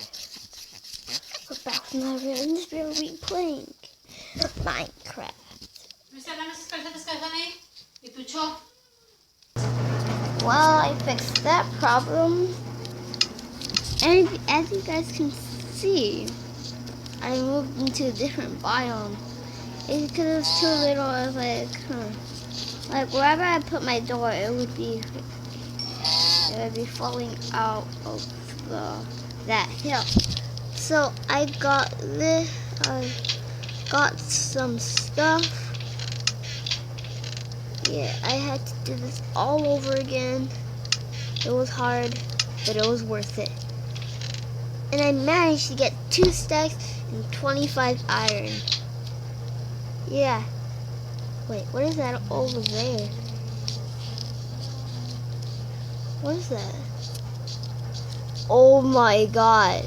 We're back from the room. In this video, we're playing Minecraft. Well, I fixed that problem. And as you guys can see, I moved into a different biome. It's because it was too little. I was like wherever I put my door, it would be falling out of that hill. So I got this. I got some stuff. Yeah, I had to do this all over again. It was hard, but it was worth it. And I managed to get 2 stacks and 25 iron. Yeah. Wait, what is that over there? What is that? Oh my god.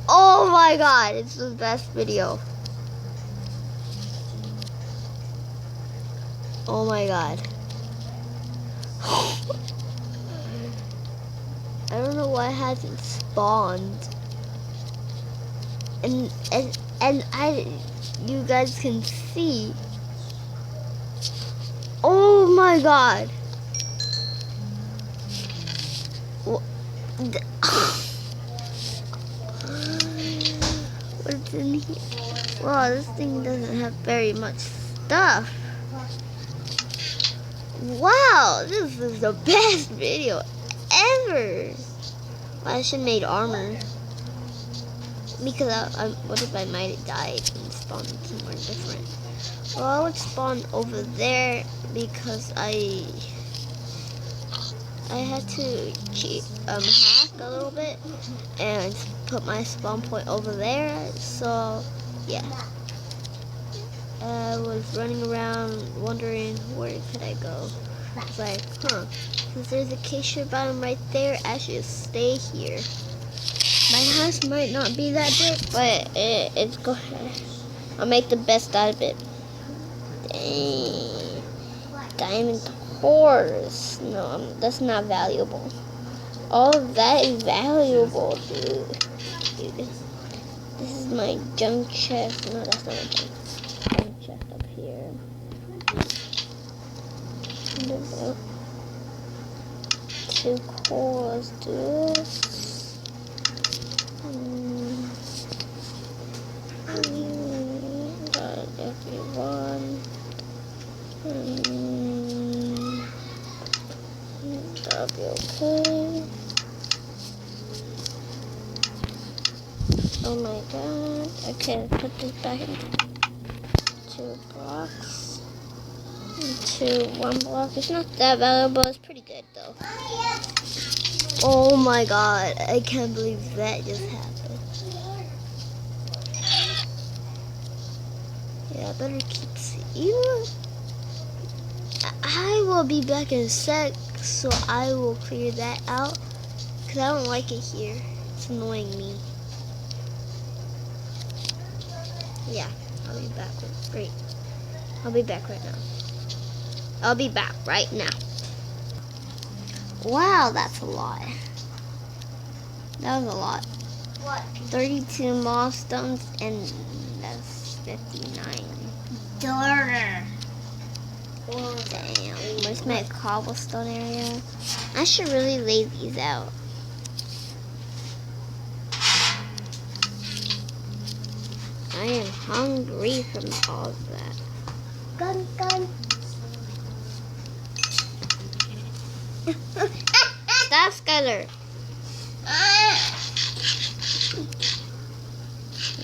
Oh my god, it's the best video. Oh my god. I don't know why it hasn't spawned. And you guys can see. Oh my god. What's in here? Wow, this thing doesn't have very much stuff. Wow, this is the best video ever. Well, I should have made armor. Because what if I might have died and spawned somewhere different? Well, I would spawn over there because I had to hack a little bit and put my spawn point over there. So yeah, I was running around wondering where could I go. I was like, since there's a acacia biome right there, I should stay here. My house might not be that big, but it's good. I'll make the best out of it. Dang. Diamond horse. No, that's not valuable. All of that is valuable, dude. This is my junk chest. No, that's not a junk chest up here. There's 2 cores, dude. Got everyone. That'll be okay. Oh my god. Okay, put this back into 2 blocks. Into 1 block. It's not that valuable. It's pretty good though. Oh my god. I can't believe that just happened. Yeah, I better keep seeing. I will be back in a sec, so I will clear that out. Because I don't like it here. It's annoying me. Yeah, I'll be back. Great. I'll be back right now. I'll be back right now. Wow, that's a lot. That was a lot. What? 32 milestones and that's 59. Daughter. Damn, where's my cobblestone area? I should really lay these out. I am hungry from all of that. Gun. Stop, Skylar.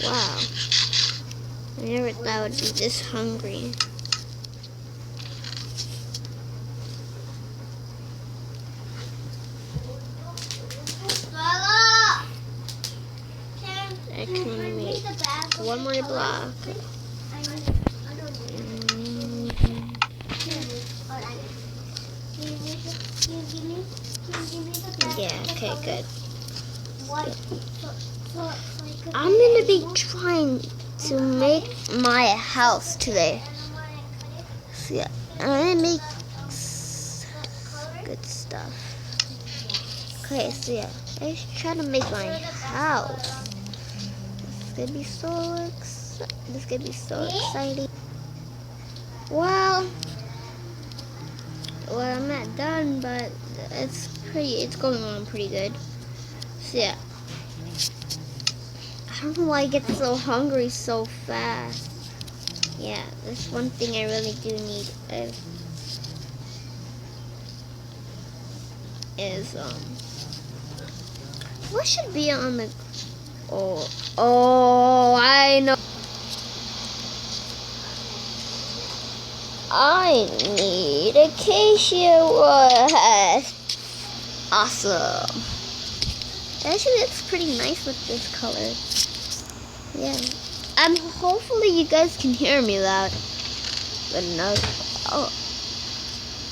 Wow. I never thought I would be this hungry. I can only make 1 more block. Yeah, okay, good. I'm gonna be trying to make my house today. So yeah, I'm gonna make good stuff. Okay, so yeah. Let's try to make my house. This could be so exciting. Well, I'm not done, but it's going on pretty good. So yeah. I don't know why I get so hungry so fast. Yeah, that's one thing I really do need is what should be on the I know. I need acacia wood. Awesome. It actually looks pretty nice with this color. Yeah. Hopefully you guys can hear me loud. But no. Oh.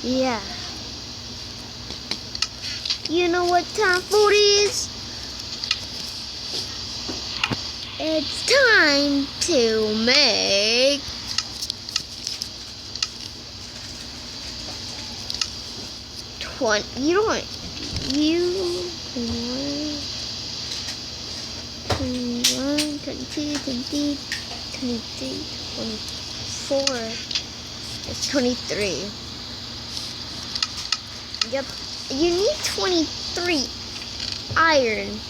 Yeah. You know what time food is? It's time to make you 21, 22, 23, 24. It's 23. Yep. You need 23 iron.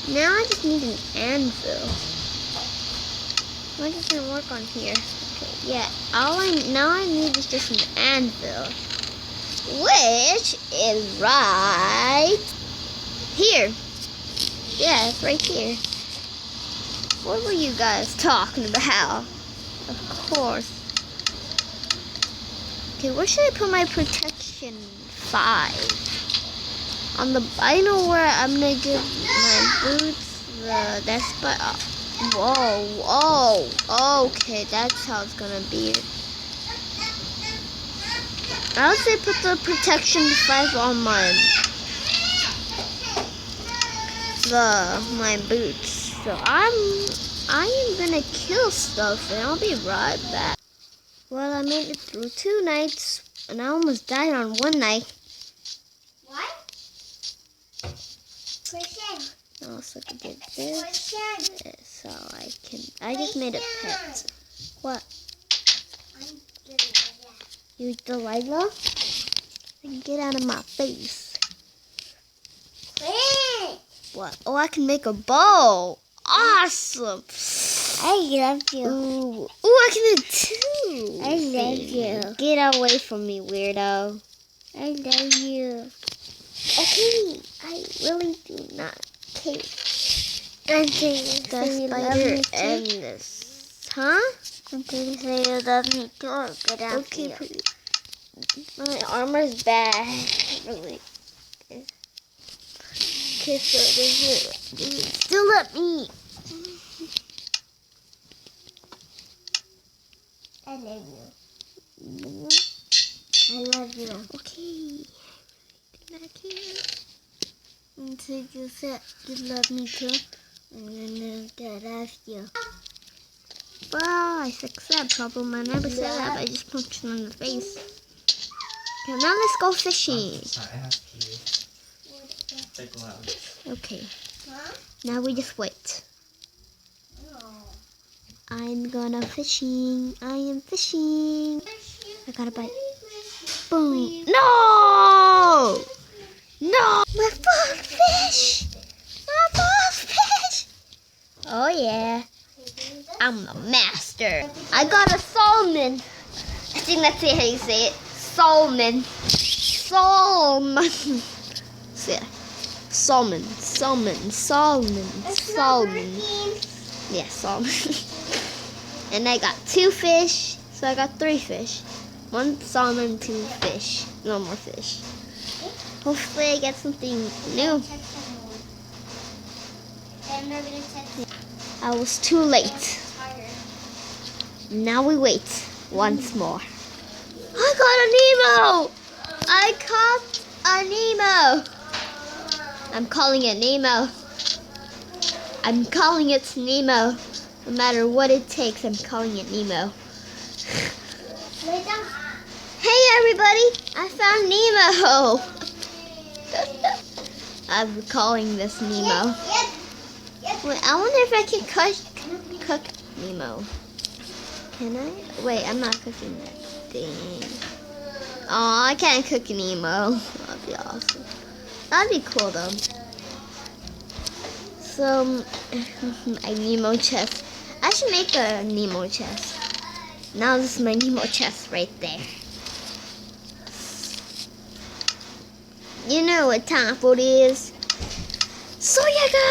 Now I just need an anvil. Why doesn't it work on here? Okay, yeah. Now I need is just an anvil, which is right here. Yeah, it's right here. What were you guys talking about? Of course. Okay, where should I put my protection 5? I know where I'm gonna give my boots that spot. Whoa, okay, that's how it's gonna be. I would say put the protection 5 on my boots. So I am gonna kill stuff and I'll be right back. Well, I made it through 2 nights and I almost died on 1 night. What? Christian. I also could get this. So I just made a pet. What? I'm Delilah. You Delilah? Get out of my face. Hey. What? Oh, I can make a bow. Awesome. I love you. Ooh, I can do 2. I love you. Get away from me, weirdo. I love you. Okay, I really do not care. Until you The say you love spider me and too. this. Huh? Until you say you love me too, I'll get out Okay, you. pretty. My armor's bad. Really. Okay, so still let me. I love you. I love you. Okay. I care. Until you said you love me too, and then get after you. Well, I fixed that problem. I never said that, but I just punched him in the face. Okay, now let's go fishing. Okay. Huh? Now we just wait. No. I'm gonna fishing. I am fishing. I got a bite. Boom. No! No! My first fish! My first fish! Oh yeah. I'm a master. I got a salmon. I think that's how you say it. Salmon. Salmon. Yeah. Salmon. Yeah, salmon. And I got 2 fish, so I got 3 fish. 1 salmon, 2 fish. No more fish. Hopefully I get something new. I was too late. Now we wait once more. I got a Nemo! I caught a Nemo! I'm calling it Nemo. I'm calling it Nemo. No matter what it takes, I'm calling it Nemo. Hey everybody! I found Nemo! I'm calling this Nemo. Wait, I wonder if I can cook Nemo. Can I? Wait, I'm not cooking that thing. Oh, I can't cook Nemo. That'd be awesome. That'd be cool though. So, a Nemo chest. I should make a Nemo chest. Now this is my Nemo chest right there. You know what time for it is? So yeah, guys.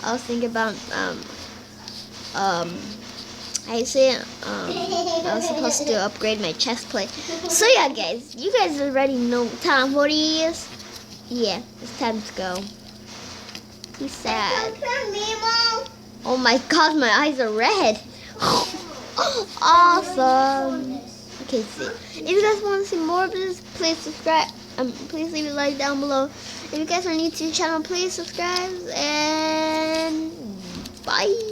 I was thinking about I say I was supposed to upgrade my chest plate. So yeah, guys, you guys already know what time for it is. Yeah, it's time to go. He's sad. Oh my God, my eyes are red. Awesome. Okay, see. If you guys want to see more of this, please subscribe. Please leave a like down below. If you guys are new to the channel, please subscribe and bye.